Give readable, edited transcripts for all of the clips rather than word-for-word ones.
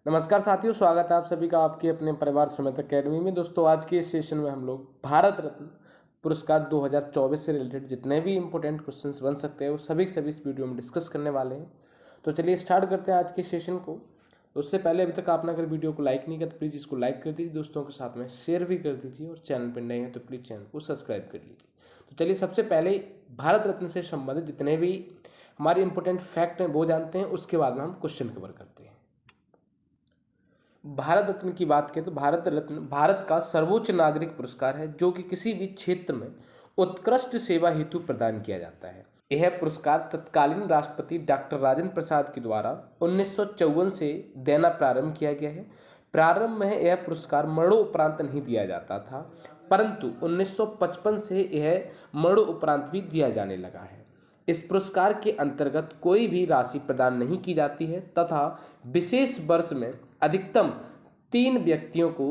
नमस्कार साथियों, स्वागत है आप सभी का आपके अपने परिवार सुमित अकेडमी में। दोस्तों, आज के इस सेशन में हम लोग भारत रत्न पुरस्कार 2024 से रिलेटेड जितने भी इंपॉर्टेंट क्वेश्चंस बन सकते हैं वो सभी के सभी इस वीडियो में डिस्कस करने वाले हैं। तो चलिए स्टार्ट करते हैं आज के सेशन को। उससे पहले अभी तक आपने अगर वीडियो को लाइक नहीं किया तो प्लीज़ इसको लाइक कर दीजिए, दोस्तों के साथ में शेयर भी कर दीजिए और चैनल पर नए हैं तो प्लीज़ चैनल को सब्सक्राइब कर लीजिए। तो चलिए सबसे पहले भारत रत्न से संबंधित जितने भी हमारे इंपॉर्टेंट फैक्ट हैं वो जानते हैं, उसके बाद में हम क्वेश्चन कवर करते हैं। भारत रत्न की बात करें तो भारत रत्न भारत का सर्वोच्च नागरिक पुरस्कार है जो कि किसी भी क्षेत्र में उत्कृष्ट सेवा हेतु प्रदान किया जाता है। यह पुरस्कार तत्कालीन राष्ट्रपति डॉक्टर राजेंद्र प्रसाद के द्वारा 1954 से देना प्रारंभ किया गया है। प्रारंभ में यह पुरस्कार मरणोपरांत नहीं दिया जाता था, परंतु 1955 से यह मरणोपरांत भी दिया जाने लगा है। इस पुरस्कार के अंतर्गत कोई भी राशि प्रदान नहीं की जाती है तथा विशेष वर्ष में अधिकतम 3 व्यक्तियों को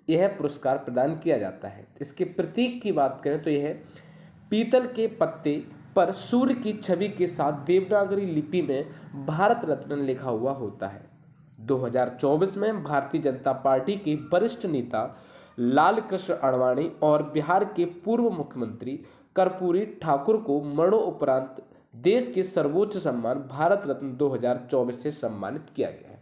यह पुरस्कार प्रदान किया जाता है। इसके प्रतीक की बात करें तो यह पीतल के पत्ते पर सूर्य की छवि के साथ देवनागरी लिपि में भारत रत्न लिखा हुआ होता है। 2024 में भारतीय जनता पार्टी के वरिष्ठ नेता लाल कृष्ण आडवाणी और बिहार के पूर्व मुख्यमंत्री कर्पूरी ठाकुर को मरणोपरांत देश के सर्वोच्च सम्मान भारत रत्न 2024 से सम्मानित किया गया है।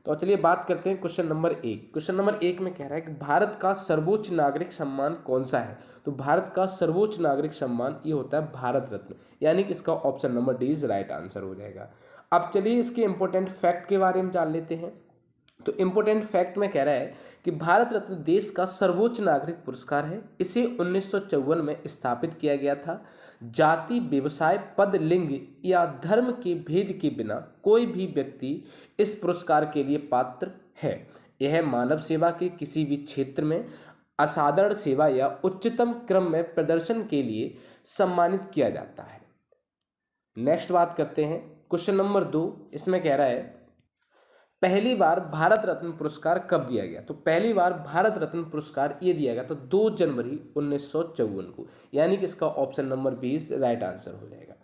तो चलिए बात करते हैं क्वेश्चन नंबर 1। क्वेश्चन नंबर 1 में कह रहा है कि भारत का सर्वोच्च नागरिक सम्मान कौन सा है। तो भारत का सर्वोच्च नागरिक सम्मान ये होता है भारत रत्न, यानी कि इसका option number D is right answer हो जाएगा। अब चलिए इसके इंपॉर्टेंट फैक्ट के बारे में जान लेते हैं। तो इंपॉर्टेंट फैक्ट में कह रहा है कि भारत रत्न देश का सर्वोच्च नागरिक पुरस्कार है। इसे 1954 में स्थापित किया गया था। जाति, व्यवसाय, पद, लिंग या धर्म के भेद के बिना कोई भी व्यक्ति इस पुरस्कार के लिए पात्र है। यह मानव सेवा के किसी भी क्षेत्र में असाधारण सेवा या उच्चतम क्रम में प्रदर्शन के लिए सम्मानित किया जाता है। नेक्स्ट बात करते हैं क्वेश्चन नंबर 2। इसमें कह रहा है पहली बार भारत रत्न पुरस्कार कब दिया गया। तो पहली बार भारत रत्न पुरस्कार ये दिया गया तो 2 जनवरी 1954 को, यानी कि इसका ऑप्शन नंबर 20 राइट आंसर हो जाएगा।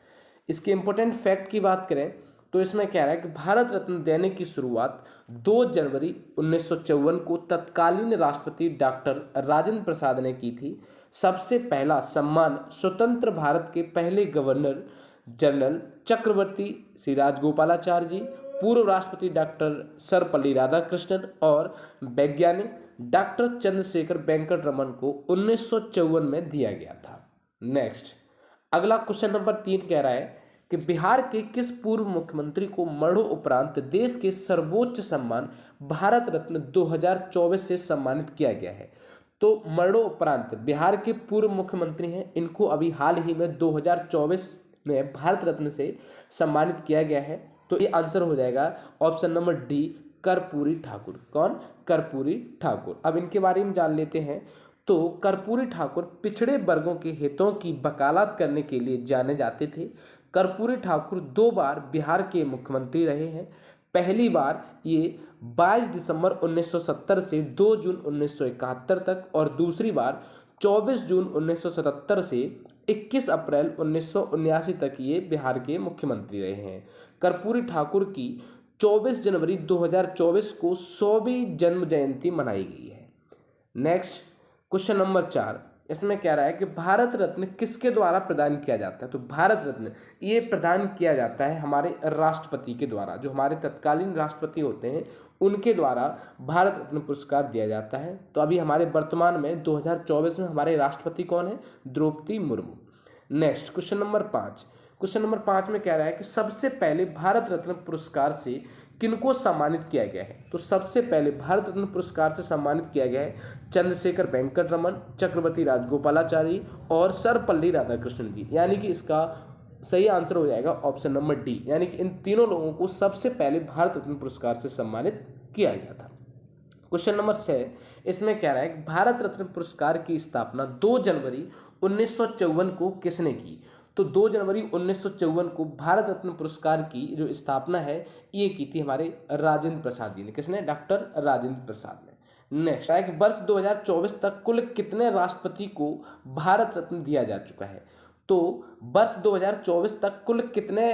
इसके इंपॉर्टेंट फैक्ट की बात करें तो इसमें कह रहा है कि भारत रत्न देने की शुरुआत 2 जनवरी 1954 को तत्कालीन राष्ट्रपति डॉक्टर राजेंद्र प्रसाद ने की थी। सबसे पहला सम्मान स्वतंत्र भारत के पहले गवर्नर जनरल चक्रवर्ती श्री राजगोपालाचारी जी, पूर्व राष्ट्रपति डॉक्टर सर्वपल्ली राधाकृष्णन और वैज्ञानिक डॉक्टर चंद्रशेखर वेंकट रमन को 1954 में दिया गया था। नेक्स्ट अगला क्वेश्चन नंबर 3 कह रहा है कि बिहार के किस पूर्व मुख्यमंत्री को मरणोपरांत देश के सर्वोच्च सम्मान भारत रत्न 2024 से सम्मानित किया गया है। तो मरणोपरांत बिहार के पूर्व मुख्यमंत्री हैं, इनको अभी हाल ही में 2024 में भारत रत्न से सम्मानित किया गया है। तो ये आंसर हो जाएगा option number D Karpoori Thakur. कौन? कर्पूरी ठाकुर। अब इनके बारे में जान लेते हैं। तो कर्पूरी ठाकुर पिछड़े वर्गों के हितों की वकालत करने के लिए जाने जाते थे। कर्पूरी ठाकुर 2 बार बिहार के मुख्यमंत्री रहे हैं। पहली बार ये 22 दिसंबर 1970 से 2 जून 1971 तक और दूसरी बार 24 जून 1977 से 21 अप्रैल 1979 तक ये बिहार के मुख्यमंत्री रहे हैं। कर्पूरी ठाकुर की 24 जनवरी 2024 को 100वीं जन्म जयंती मनाई गई है। Next question number 4। इसमें कह रहा है कि भारत रत्न किसके द्वारा प्रदान किया जाता है। तो भारत रत्न ये प्रदान किया जाता है हमारे राष्ट्रपति के द्वारा, जो हमारे तत्कालीन राष्ट्रपति होते हैं उनके द्वारा भारत रत्न पुरस्कार दिया जाता है। तो अभी हमारे वर्तमान में 2024 में हमारे राष्ट्रपति कौन है? Droupadi Murmu. Next question number 5। Question number 5 में कह रहा है कि सबसे पहले भारत रत्न पुरस्कार से किनको सम्मानित किया गया है। तो सबसे पहले भारत रत्न पुरस्कार से सम्मानित किया गया है चंद्रशेखर वेंकट रमन, चक्रवर्ती राजगोपालाचारी और सर्वपल्ली राधाकृष्णन जी, यानी कि इसका सही आंसर हो जाएगा ऑप्शन नंबर डी, यानी कि इन तीनों लोगों को सबसे पहले भारत रत्न पुरस्कार से सम्मानित किया गया था। Question number 6। इसमें कह रहा है कि भारत रत्न पुरस्कार की स्थापना 2 जनवरी 1954 को किसने की। तो 2 जनवरी 1954 को भारत रत्न पुरस्कार की जो स्थापना है ये की थी हमारे राजेंद्र प्रसाद जी ने। किसने? डॉक्टर राजेंद्र प्रसाद ने। नेक्स्ट है कि वर्ष 2024 तक कुल कितने राष्ट्रपति को भारत रत्न दिया जा चुका है। तो वर्ष 2024 तक कुल कितने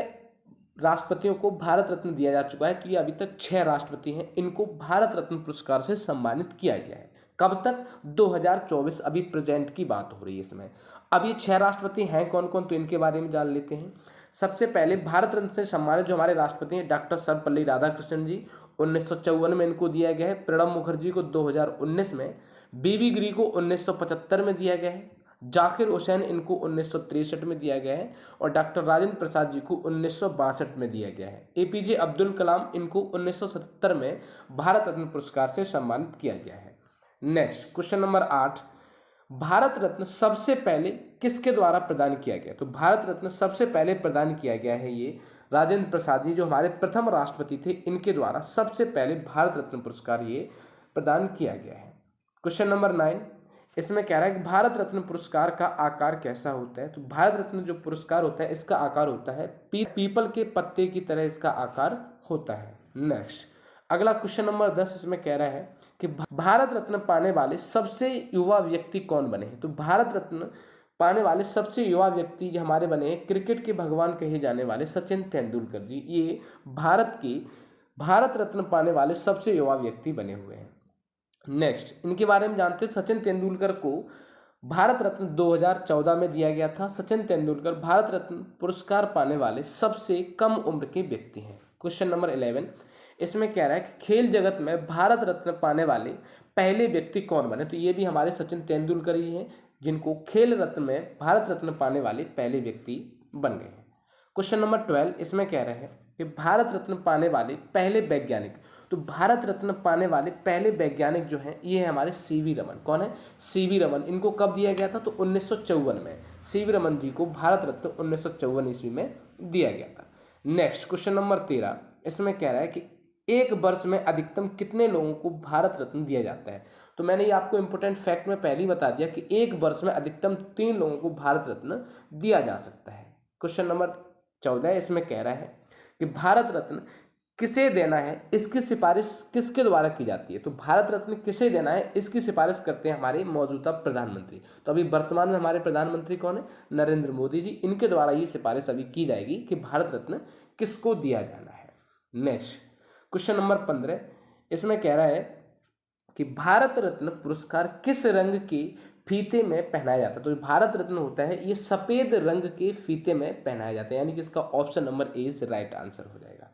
राष्ट्रपतियों को भारत रत्न दिया जा चुका है, तो ये अभी तक 6 राष्ट्रपति हैं, इनको भारत रत्न पुरस्कार से सम्मानित किया गया है। कब तक? 2024, अभी प्रेजेंट की बात हो रही है इसमें। अब ये 6 राष्ट्रपति हैं कौन कौन, तो इनके बारे में जान लेते हैं। सबसे पहले भारत रत्न से सम्मानित जो हमारे राष्ट्रपति हैं, डॉक्टर सर्वपल्ली राधाकृष्णन जी, 1954 में इनको दिया गया है। प्रणब मुखर्जी को 2019 में, बीबी गिरी को 1975 में दिया गया है, जाकिर हुसैन इनको 1963 में दिया गया है, और डॉक्टर राजेंद्र प्रसाद जी को 1962 में दिया गया है। एपीजे अब्दुल कलाम इनको 1977 में भारत रत्न पुरस्कार से सम्मानित किया गया है। Next question number 8, Bharat Ratna सबसे पहले किसके द्वारा प्रदान किया गया? तो भारत रत्न सबसे पहले प्रदान किया गया है ये राजेंद्र प्रसाद जी, जो हमारे प्रथम राष्ट्रपति थे, इनके द्वारा सबसे पहले भारत रत्न पुरस्कार ये प्रदान किया गया है। क्वेश्चन नंबर 9, इसमें कह रहा है कि भारत रत्न पुरस्कार का आकार कैसा होता है? तो भारत रत्न जो पुरस्कार होता है इसका आकार होता है पीपल के पत्ते की तरह इसका आकार होता है। नेक्स्ट अगला क्वेश्चन नंबर 10, इसमें कह रहा है कि भारत रत्न पाने वाले सबसे युवा व्यक्ति कौन बने हैं? तो भारत रत्न पाने वाले सबसे युवा व्यक्ति जो हमारे बने हैं, क्रिकेट के भगवान कहे जाने वाले सचिन तेंदुलकर जी, ये भारत रत्न पाने वाले सबसे युवा व्यक्ति बने हुए हैं। नेक्स्ट इनके बारे में जानते हैं। सचिन तेंदुलकर को भारत रत्न 2014 में दिया गया था। सचिन तेंदुलकर भारत रत्न पुरस्कार पाने वाले सबसे कम उम्र के व्यक्ति हैं। क्वेश्चन नंबर 11, इसमें कह रहा है कि खेल जगत में भारत रत्न पाने वाले पहले व्यक्ति कौन बने? तो ये भी हमारे सचिन तेंदुलकर ही हैं, जिनको खेल रत्न में भारत रत्न पाने वाले पहले व्यक्ति बन गए हैं। क्वेश्चन नंबर 12, इसमें कह रहे हैं कि भारत रत्न पाने वाले पहले वैज्ञानिक। तो भारत रत्न पाने वाले पहले वैज्ञानिक जो हैं, ये है हमारे सीवी रमन। कौन है? सीवी रमन। इनको कब दिया गया था? तो 1954 में सीवी रमन जी को भारत रत्न 1954 ईस्वी में दिया गया था। नेक्स्ट क्वेश्चन नंबर 13, इसमें कह रहा है कि एक वर्ष में अधिकतम कितने लोगों को भारत रत्न दिया जाता है? तो मैंने ये आपको इंपोर्टेंट फैक्ट में पहले ही बता दिया कि एक वर्ष में अधिकतम 3 लोगों को भारत रत्न दिया जा सकता है। क्वेश्चन नंबर 14, इसमें कह रहा है कि भारत रत्न किसे देना है, इसकी सिफारिश किसके द्वारा की जाती है? तो भारत रत्न किसे देना है, इसकी सिफारिश करते हैं हमारे मौजूदा प्रधानमंत्री। तो अभी वर्तमान में हमारे प्रधानमंत्री कौन है? नरेंद्र मोदी जी। इनके द्वारा ये सिफारिश अभी की जाएगी कि भारत रत्न किसको दिया जाना है। नेक्स्ट क्वेश्चन नंबर 15, इसमें कह रहा है कि भारत रत्न पुरस्कार किस रंग के फीते में पहनाया जाता है? तो भारत रत्न होता है ये सफेद रंग के फीते में पहनाया जाता है, यानी कि इसका option number A is right answer हो जाएगा।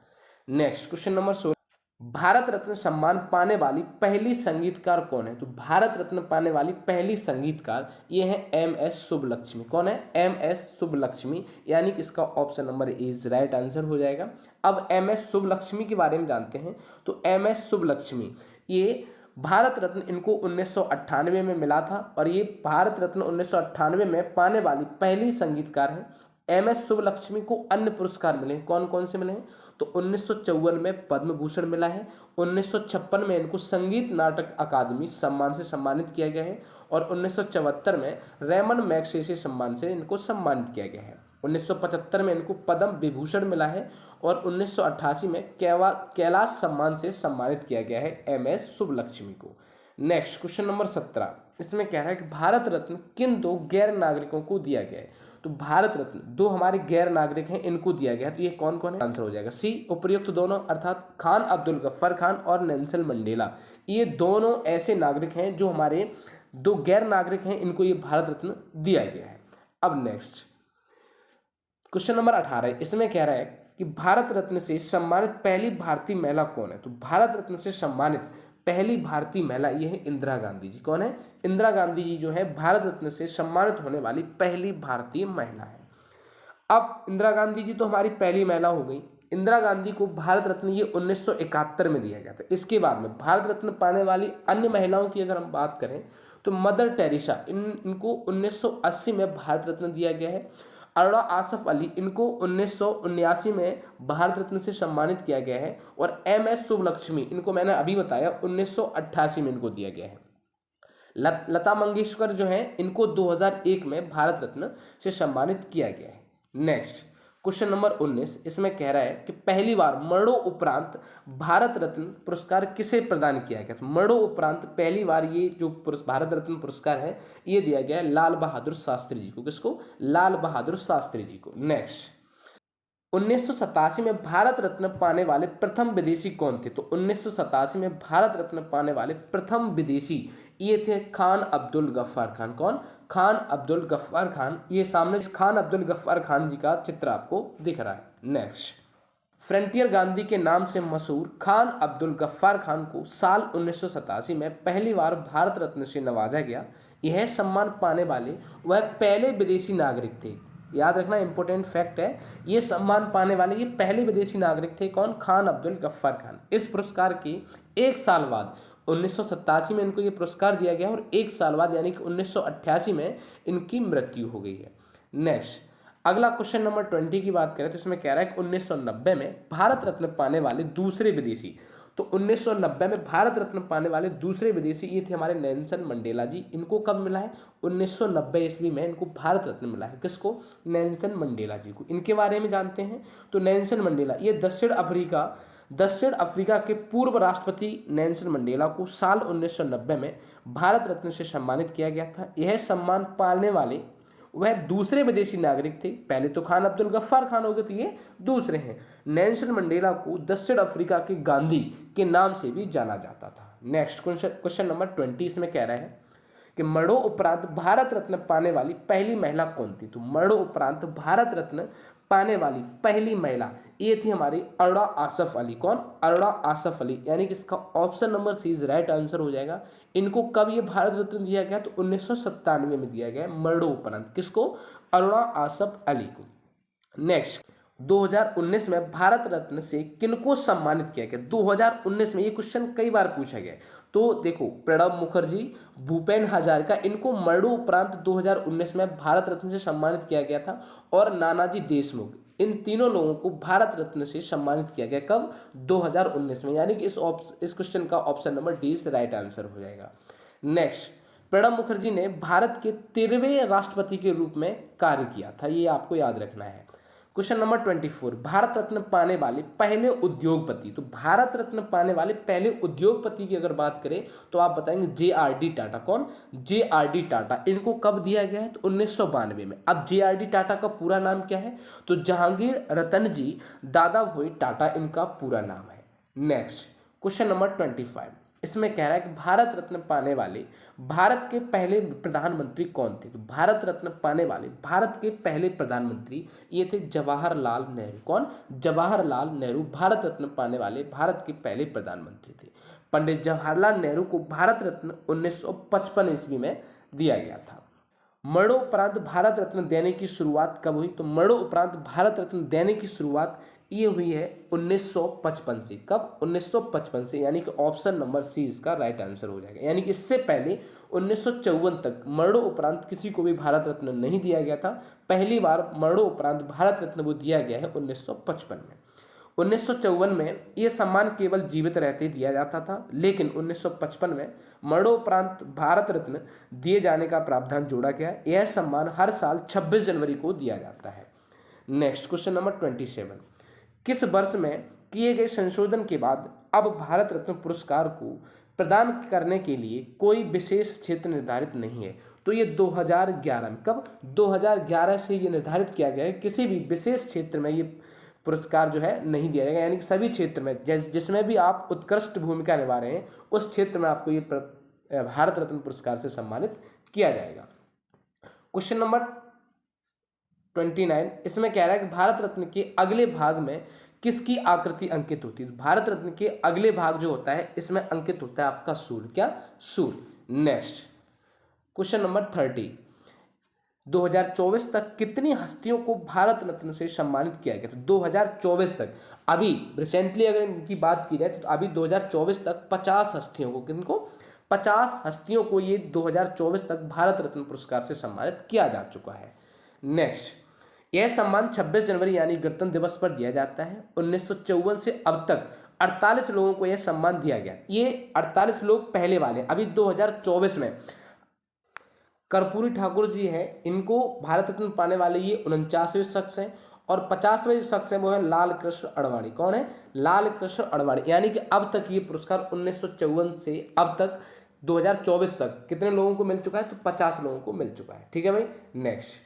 Next question number 16, Bharat Ratna सम्मान पाने वाली पहली संगीतकार कौन है? तो भारत रत्न पाने वाली पहली संगीतकार ये है MS सुब्बलक्ष्मी। कौन है? MS सुब्बलक्ष्मी, यानी कि इसका option number A is right answer हो जाएगा। अब MS सुब्बलक्ष्मी के बारे में जानते हैं। तो MS सुब्बलक्ष्मी ये भारत रत्न इनको 1998 में मिला था, और ये भारत रत्न 1998 में पाने वाली पहली संगीतकार है। MS सुब्बलक्ष्मी को अन्य पुरस्कार मिले हैं। कौन कौन से मिले हैं? तो 1954 में पद्म भूषण मिला है, 1956 में इनको संगीत नाटक अकादमी सम्मान से सम्मानित किया गया है, और 1974 में रेमन मैग्सेसे सम्मान से इनको सम्मानित किया गया है। 1975 में इनको पद्म विभूषण मिला है, और 1988 में कैलाश सम्मान से सम्मानित किया गया है MS सुब्बलक्ष्मी को। नेक्स्ट क्वेश्चन नंबर 17, इसमें कह रहा है कि भारत रत्न किन 2 गैर नागरिकों को दिया गया है? तो भारत रत्न 2 हमारे गैर नागरिक हैं, इनको दिया गया है। तो ये कौन कौन है? आंसर हो जाएगा सी उपयुक्त दोनों, अर्थात खान अब्दुल गफ्फार खान और नेल्सन मंडेला। ये दोनों ऐसे नागरिक हैं जो हमारे 2 गैर नागरिक हैं, इनको ये भारत रत्न दिया गया है। अब नेक्स्ट क्वेश्चन नंबर 18, इसमें कह रहा है कि भारत रत्न से सम्मानित पहली भारतीय महिला कौन है? तो भारत रत्न से सम्मानित पहली भारतीय महिला ये है इंदिरा गांधी जी। कौन है? इंदिरा गांधी जी जो है भारत रत्न से सम्मानित होने वाली पहली भारतीय महिला है। अब इंदिरा गांधी जी तो हमारी पहली महिला हो गई। इंदिरा गांधी को भारत रत्न ये 1971 में दिया गया था। इसके बाद में भारत रत्न पाने वाली अन्य महिलाओं की अगर हम बात करें तो मदर टेरेसा इनको 1980 में भारत रत्न दिया गया है। अरुणा आसफ अली इनको 1979 में भारत रत्न से सम्मानित किया गया है, और MS सुब्बलक्ष्मी इनको मैंने अभी बताया 1988 में इनको दिया गया है। लता मंगेशकर जो है इनको 2001 में भारत रत्न से सम्मानित किया गया है। नेक्स्ट क्वेश्चन नंबर 19, इसमें कह रहा है कि पहली बार मरणोपरांत भारत रत्न पुरस्कार किसे प्रदान किया गया? तो मरणोपरांत पहली बार ये जो भारत रत्न पुरस्कार है ये दिया गया है लाल बहादुर शास्त्री जी को। किसको? लाल बहादुर शास्त्री जी को। नेक्स्ट 1987 में भारत रत्न पाने वाले प्रथम विदेशी कौन थे? तो 1987 में भारत रत्न पाने वाले प्रथम विदेशी ये थे खान अब्दुल गफ्फार खान। कौन? खान अब्दुल गफ्फार खान। ये सामने खान अब्दुल गफ्फार खान जी का चित्र आपको दिख रहा है। नेक्स्ट, फ्रंटियर गांधी के नाम से मशहूर खान अब्दुल गफ्फार खान को साल 1987 में पहली बार भारत रत्न से नवाजा गया। यह सम्मान पाने वाले वह पहले विदेशी नागरिक थे। याद रखना, इंपॉर्टेंट फैक्ट है, ये सम्मान पाने वाले ये पहले विदेशी नागरिक थे। कौन? खान अब्दुल गफ्फार खान। इस पुरस्कार के एक साल बाद 1987 में इनको ये पुरस्कार दिया गया और एक साल बाद यानी कि 1988 में इनकी मृत्यु हो गई है। नेक्स्ट, अगला क्वेश्चन नंबर 20 की बात करें तो इसमें कह रहा है कि 1990 में भारत रत्न पाने वाले दूसरे विदेशी। तो 1990 में भारत रत्न पाने वाले दूसरे विदेशी ये थे हमारे नेल्सन मंडेला जी। इनको कब मिला है? 1990 ईस्वी में इनको भारत रत्न मिला है। किसको? नेल्सन मंडेला जी को। इनके बारे में जानते हैं। तो नेल्सन मंडेला ये दक्षिण अफ्रीका के पूर्व राष्ट्रपति नेल्सन मंडेला को साल 1990 में भारत रत्न से सम्मानित किया गया था। यह सम्मान पाने वाले वह दूसरे विदेशी नागरिक थे। पहले तो खान अब्दुल गफ्फार खान हो गए, तो ये दूसरे हैं। नेल्सन मंडेला को दक्षिण अफ्रीका के गांधी के नाम से भी जाना जाता था। नेक्स्ट क्वेश्चन नंबर 20 इसमें कह रहा है कि मरणों उपरांत भारत रत्न पाने वाली पहली महिला कौन थी? तो मरणों उपरांत भारत रत्न पाने वाली पहली महिला ये थी हमारी अरोड़ा आसफ अली। कौन? अरोड़ा आसफ अली, यानी कि इसका option number C is right answer हो जाएगा। इनको कब ये भारत रत्न दिया गया? तो 1997 में दिया गया मरणों उपरांत। किसको? अरोड़ा आसफ अली को। नेक्स्ट, 2019 में भारत रत्न से किनको सम्मानित किया गया? 2019 में ये क्वेश्चन कई बार पूछा गया। तो देखो, प्रणब मुखर्जी, भूपेन हजारिका, इनको मरणोपरांत 2019 में भारत रत्न से सम्मानित किया गया था। और नानाजी देशमुख, इन तीनों लोगों को भारत रत्न से सम्मानित किया गया। कब? 2019 में, यानी कि इस क्वेश्चन का option number D is right answer हो जाएगा। नेक्स्ट, प्रणब मुखर्जी ने भारत के 13वें राष्ट्रपति के रूप में कार्य किया था, ये आपको याद रखना है। क्वेश्चन नंबर 24, भारत रत्न पाने वाले पहले उद्योगपति। तो भारत रत्न पाने वाले पहले उद्योगपति की अगर बात करें तो आप बताएंगे JRD टाटा। कौन? JRD टाटा। इनको कब दिया गया है? तो 1992 में। अब JRD टाटा का पूरा नाम क्या है? तो जहांगीर रतन जी दादाभाई टाटा इनका पूरा नाम है। नेक्स्ट, क्वेश्चन नंबर 25 इसमें कह रहा है कि भारत रत्न पाने वाले भारत के पहले प्रधानमंत्री कौन थे? तो भारत रत्न पाने वाले भारत के पहले प्रधानमंत्री ये थे जवाहरलाल नेहरू। कौन? जवाहरलाल नेहरू भारत रत्न पाने वाले भारत के पहले प्रधानमंत्री थे। पंडित जवाहरलाल नेहरू को भारत रत्न 1955 ईस्वी में दिया गया था। मरणोपरांत भारत रत्न देने की शुरुआत कब हुई? तो मरणोपरांत भारत रत्न देने की शुरुआत ये हुई है 1955 से। कब? 1955 से, यानी कि ऑप्शन नंबर सी इसका राइट आंसर हो जाएगा। यानी कि इससे पहले 1954 तक मरणोपरांत किसी को भी भारत रत्न नहीं दिया गया था। पहली बार मरणोपरांत भारत रत्न वो दिया गया है 1955 में। 1954 में ये सम्मान केवल जीवित रहते दिया जाता था, लेकिन 1955 में मरणोपरांत भारत रत्न दिए जाने का प्रावधान जोड़ा गया। यह सम्मान हर साल 26 जनवरी को दिया जाता है। नेक्स्ट, क्वेश्चन नंबर 27, किस वर्ष में किए गए संशोधन के बाद अब भारत रत्न पुरस्कार को प्रदान करने के लिए कोई विशेष क्षेत्र निर्धारित नहीं है? तो ये 2011 में। कब? 2011 से ये निर्धारित किया गया है किसी भी विशेष क्षेत्र में ये पुरस्कार जो है नहीं दिया जाएगा, यानी कि सभी क्षेत्र में जिसमें भी आप उत्कृष्ट भूमिका निभा रहे हैं उस क्षेत्र में आपको ये भारत रत्न पुरस्कार से सम्मानित किया जाएगा। क्वेश्चन नंबर 29 इसमें कह रहा है कि भारत रत्न के अगले भाग में किसकी आकृति अंकित होती है? भारत रत्न के अगले भाग जो होता है इसमें अंकित होता है आपका सूर्य। क्या? सूर्य। नेक्स्ट, क्वेश्चन नंबर 30, 2024 तक कितनी हस्तियों को भारत रत्न से सम्मानित किया गया? तो 2024 तक, अभी रिसेंटली अगर इनकी बात की जाए तो अभी 2024 तक 50 हस्तियों को, किनको? 50 हस्तियों को ये 2024 तक भारत रत्न पुरस्कार से सम्मानित किया जा चुका है। नेक्स्ट, यह सम्मान 26 जनवरी यानी गणतंत्र दिवस पर दिया जाता है। 1954 से अब तक 48 लोगों को यह सम्मान दिया गया। ये 48 लोग पहले वाले, अभी 2024 में कर्पूरी ठाकुर जी हैं, इनको भारत रत्न पाने वाले ये 49वें शख्स हैं। और 50वें शख्स हैं वो है लाल कृष्ण अडवाणी। कौन है? लाल कृष्ण अडवाणी। यानी कि अब तक ये पुरस्कार 1954 से अब तक 2024 तक कितने लोगों को मिल चुका है? तो 50 लोगों को मिल चुका है। ठीक है भाई। नेक्स्ट,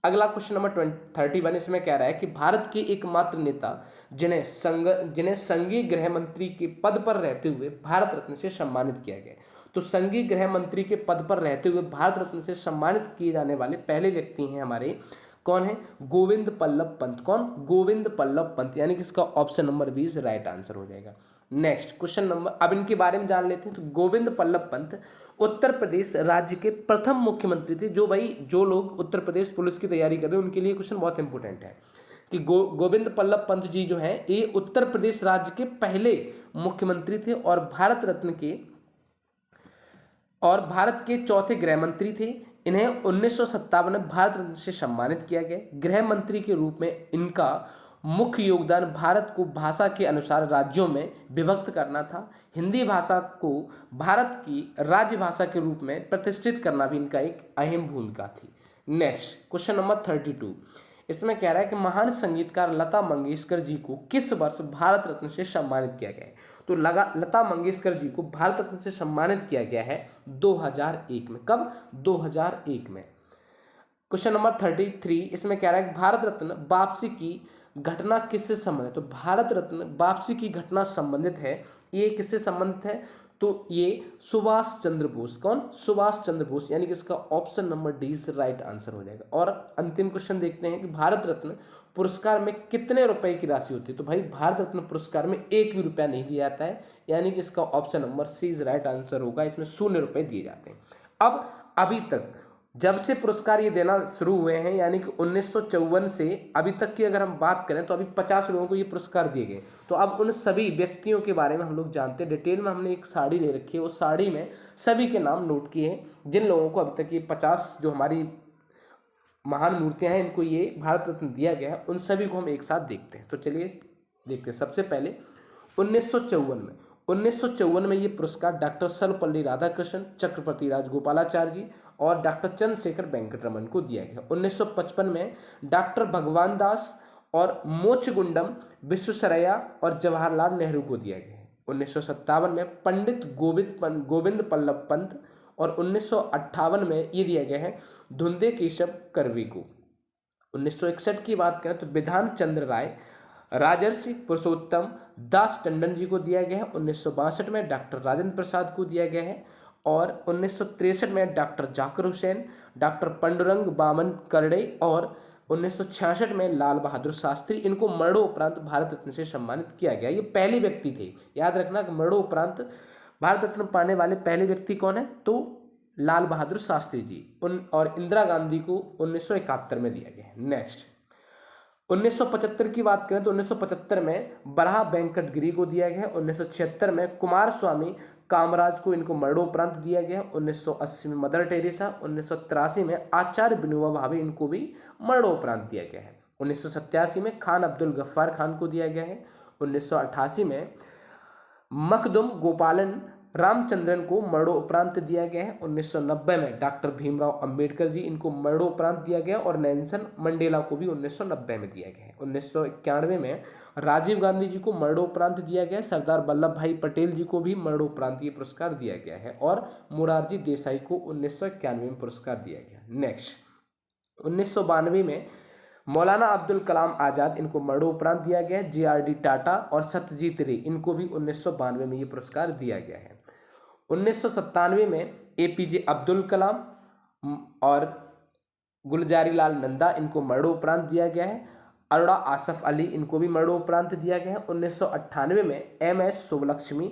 अगला क्वेश्चन नंबर 31 इसमें कह रहा है कि भारत के एकमात्र नेता जिन्हें संघीय गृह मंत्री के पद पर रहते हुए भारत रत्न से सम्मानित किया गया। तो संघीय गृह मंत्री के पद पर रहते हुए भारत रत्न से सम्मानित किए जाने वाले पहले व्यक्ति हैं हमारे, कौन है? गोविंद बल्लभ पंत। कौन? गोविंद बल्लभ पंत, यानी कि इसका option number B is right answer हो जाएगा। नेक्स्ट क्वेश्चन नंबर, अब इनके बारे में जान लेते हैं। तो गोविंद बल्लभ पंत उत्तर प्रदेश राज्य के प्रथम मुख्यमंत्री थे। जो लोग उत्तर प्रदेश पुलिस की तैयारी कर रहे हैं उनके लिए क्वेश्चन बहुत इंपॉर्टेंट है कि गोविंद बल्लभ पंत जी जो है ये उत्तर प्रदेश राज्य के पहले मुख्यमंत्री थे और भारत के चौथे गृह मंत्री थे। इन्हें 1957 में भारत रत्न से सम्मानित किया गया। गृह मंत्री के रूप में इनका मुख्य योगदान भारत को भाषा के अनुसार राज्यों में विभक्त करना था। हिंदी भाषा को भारत की राज्य भाषा के रूप में प्रतिष्ठित करना भी इनका एक अहम भूमिका थी। नेक्स्ट क्वेश्चन नंबर 32 इसमें कह रहा है कि महान संगीतकार लता मंगेशकर जी को किस वर्ष भारत रत्न से सम्मानित किया गया है? तो लता मंगेशकर जी को भारत रत्न से सम्मानित किया गया है 2001 में। कब? 2001 में। क्वेश्चन नंबर 33 इसमें कह रहा है कि भारत रत्न वापसी की घटना किससे संबंधित? तो भारत रत्न वापसी की घटना संबंधित है, ये किससे संबंधित है? तो ये सुभाष चंद्र बोस। कौन? सुभाष चंद्र बोस, यानी कि इसका option number D is right answer हो जाएगा। और अंतिम क्वेश्चन देखते हैं कि भारत रत्न पुरस्कार में कितने रुपए की राशि होती है? तो भाई भारत रत्न पुरस्कार में 1 भी रुपया नहीं दिया जाता है, यानी कि इसका option number C is right answer होगा। इसमें 0 रुपए दिए जाते हैं। अब अभी तक जब से पुरस्कार ये देना शुरू हुए हैं, यानी कि 1954 से अभी तक की अगर हम बात करें तो अभी 50 लोगों को ये पुरस्कार दिए गए। तो अब उन सभी व्यक्तियों के बारे में हम लोग जानते हैं। डिटेल में हमने एक साड़ी ले रखी है, उस साड़ी में सभी के नाम नोट किए हैं जिन लोगों को अभी तक ये 50 जो हमारी महान मूर्तियां हैं इनको ये भारत रत्न दिया गया है, उन सभी को हम एक साथ देखते हैं। तो चलिए देखते हैं। सबसे पहले 1954 में ये पुरस्कार डॉक्टर सर्वपल्ली राधाकृष्णन, चक्रवर्ती राजगोपालाचारी जी और डॉक्टर चंद्रशेखर वेंकटरमन को दिया गया। 1955 में डॉक्टर भगवान दास और मोक्षगुंडम विश्वेश्वरैया और जवाहरलाल नेहरू को दिया गया है। 1957 में पंडित गोविंद बल्लभ पंत और 1958 में ये दिया गया है धुंधे केशव कर्वे को। 1961 की बात करें तो विधान चंद्र राय, राजर्षि पुरुषोत्तम दास टंडन जी को दिया गया है। 1962 में डॉक्टर राजेंद्र प्रसाद को दिया गया है और 1963 में डॉक्टर जाकिर हुसैन, डॉक्टर पंडुरंग बामन करड़े और 1966 में लाल बहादुर शास्त्री, इनको मरणोपरांत भारत रत्न से सम्मानित किया गया। ये पहले व्यक्ति थे, याद रखना कि मरणोपरांत भारत रत्न पाने वाले पहले व्यक्ति कौन है? तो लाल बहादुर शास्त्री जी। और इंदिरा गांधी को 1971 में दिया गया है। नेक्स्ट 1975 की बात करें तो 1975 में बराह वेंकट गिरी को दिया गया है। 1976 में कुमार स्वामी कामराज को इनको मरणोपरांत दिया गया। 1980 में मदर टेरेसा, 1983 में आचार्य विनोबा भावे, इनको भी मरणोपरांत दिया गया है। 1987 में खान अब्दुल गफ्फार खान को दिया गया है। 1988 में मखदुम गोपालन रामचंद्रन को मरणोपरांत दिया गया है। 1990 में डॉक्टर भीमराव अंबेडकर जी, इनको मरणोपरांत दिया गया और नेल्सन मंडेला को भी 1990 में दिया गया है। 1991 में राजीव गांधी जी को मरणोपरांत दिया गया है। सरदार वल्लभ भाई पटेल जी को भी मरणोपरांत ये पुरस्कार दिया गया है और मोरारजी देसाई को 1991 में पुरस्कार दिया गया। नेक्स्ट 1992 में मौलाना अब्दुल कलाम आज़ाद, इनको मरणोपरांत दिया गया है। JRD टाटा और सत्यजीत रे, इनको भी 1992 में ये पुरस्कार दिया गया है। 1997 में APJ अब्दुल कलाम और गुलजारी लाल नंदा, इनको मरणोपरांत दिया गया है। अरोड़ा आसफ अली, इनको भी मरणोपरांत दिया गया है। 1998 में MS सुब्बलक्ष्मी,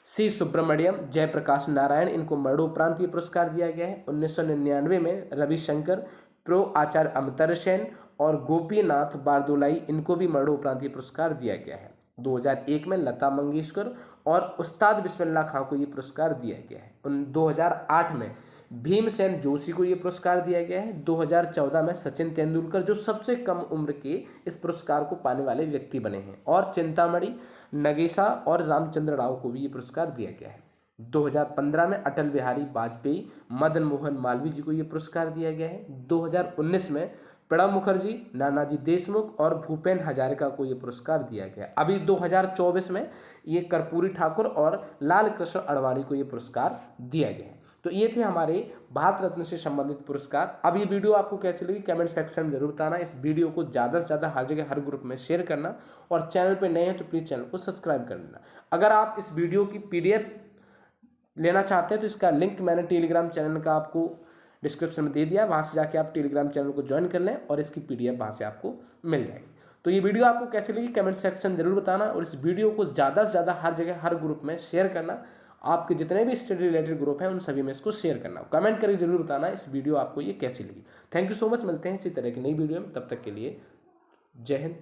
C सुब्रमण्यम, जयप्रकाश नारायण, इनको मरणोपरांत ये पुरस्कार दिया गया है। 1999 में रविशंकर, प्रो आचार्य अमिताभ सेन और गोपीनाथ बारदोलाई, इनको भी मरणोपरांत ये पुरस्कार दिया गया है। 2001 में लता मंगेशकर और उस्ताद बिस्मिल्लाह खां को ये पुरस्कार दिया गया है। 2008 में भीमसेन जोशी को ये पुरस्कार दिया गया है। 2014 में सचिन तेंदुलकर, जो सबसे कम उम्र के इस पुरस्कार को पाने वाले व्यक्ति बने हैं, और चिंतामणि नगेशा और रामचंद्र राव को भी ये पुरस्कार दिया गया है। 2015 में अटल बिहारी वाजपेयी, मदन मोहन मालवीय जी को ये पुरस्कार दिया गया है। 2019 में प्रणब मुखर्जी, नानाजी देशमुख और भूपेन हजारिका को ये पुरस्कार दिया गया। अभी 2024 में ये कर्पूरी ठाकुर और लाल कृष्ण आडवाणी को ये पुरस्कार दिया गया है। तो ये थे हमारे भारत रत्न से संबंधित पुरस्कार। अब ये वीडियो आपको कैसी लगी कमेंट सेक्शन में जरूर बताना। इस वीडियो को ज़्यादा से ज़्यादा हर जगह हर ग्रुप में शेयर करना, और चैनल पे नए हैं तो प्लीज़ चैनल को सब्सक्राइब कर लेना। अगर आप इस वीडियो की PDF लेना चाहते हैं तो इसका लिंक मैंने टेलीग्राम चैनल का आपको डिस्क्रिप्शन में दे दिया, वहाँ से जाके आप टेलीग्राम चैनल को ज्वाइन कर लें और इसकी PDF वहाँ से आपको मिल जाएगी। तो ये वीडियो आपको कैसी लगी कमेंट सेक्शन जरूर बताना, और इस वीडियो को ज़्यादा से ज़्यादा हर जगह हर ग्रुप में शेयर करना। आपके जितने भी स्टडी रिलेटेड ग्रुप हैं उन सभी में इसको शेयर करना। कमेंट करके जरूर बताना इस वीडियो आपको ये कैसी लगी। थैंक यू सो मच, मिलते हैं इसी तरह की नई वीडियो में, तब तक के लिए जय हिंद।